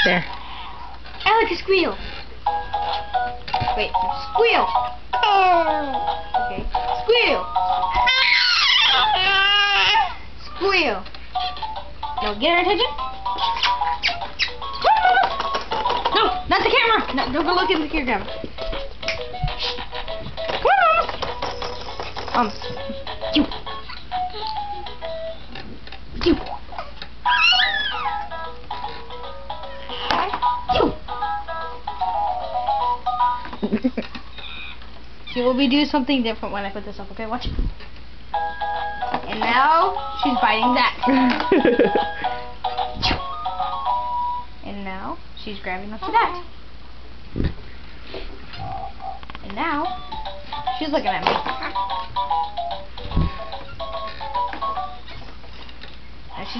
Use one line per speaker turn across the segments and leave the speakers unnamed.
There.
I like a squeal. Wait, squeal. Okay. Squeal. Squeal. No, get her attention. No, not the camera. No, don't go look at the camera. You. You. She will be doing something different when I put this up, okay? Watch. And now she's biting that. And now she's grabbing onto that. And now she's looking at me.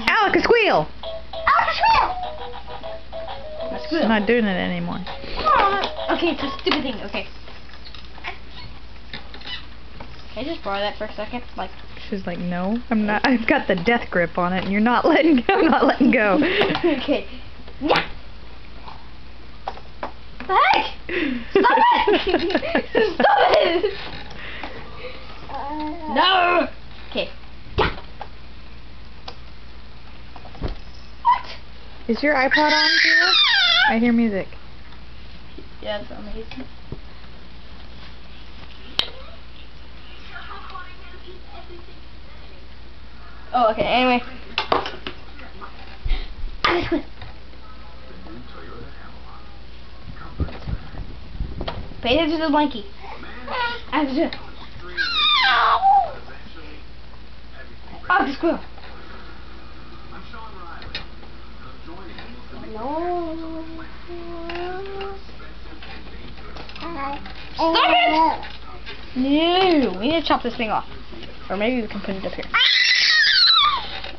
Alec, squeal!
Alec, squeal!
She's not doing it anymore.
Okay, it's a stupid thing. Okay. Can I just borrow that for a second? Like.
She's like, no, I'm not. I've got the death grip on it, and you're not letting go. I'm not letting go.
Okay. Yeah. What the heck? Stop it! Stop it! No. Okay. Yeah. What?
Is your iPod on, Zero? I hear music.
Yeah, it's amazing. Oh, okay, anyway. Pay attention to the blankie. Oh, the squirrel. No. Stop it! No, we need to chop this thing off. Or maybe we can put it up here.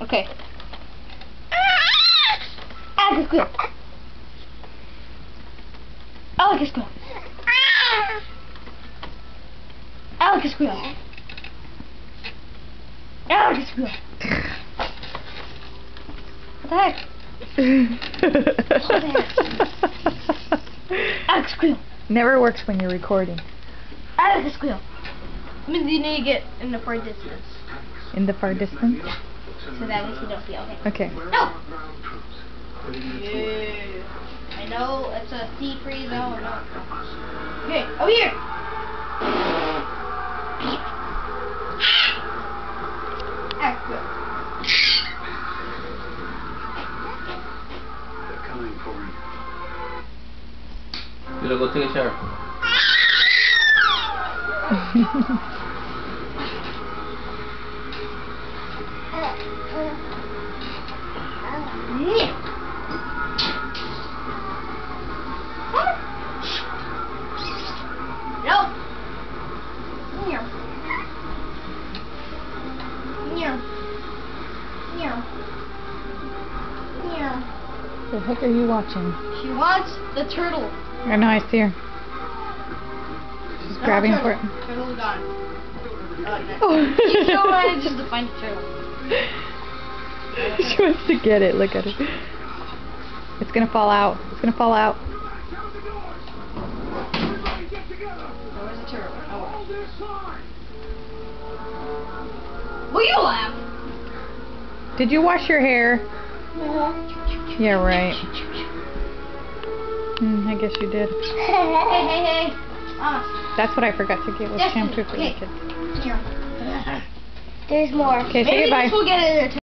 Okay. I like a squeal. I like a squeal. I like a squeal. I like a squeal. What the heck? I like a squeal.
Never works when you're recording.
I like a squeal. That means you need to get in the far distance.
In the far distance?
Yeah. So that way you don't see. Okay.
Okay.
No! Yeah. I know it's a sea-free zone. No. Okay, over here!
They're coming for him.
You gotta go take a shower.
What the heck are you watching?
She wants the turtle.
I know, I see her. She's grabbing for it.
Turtle's gone. Oh, she's so ready just to find the turtle.
She wants to get it. Look at it. It's gonna fall out. It's gonna fall out.
Where's the turtle? Oh, will you laugh?
Did you wash your hair? Yeah, right. I guess you did.
Hey.
That's what I forgot to get was shampoo for the kids.
Here. There's more.
Okay, say goodbye.
Maybe this will get it.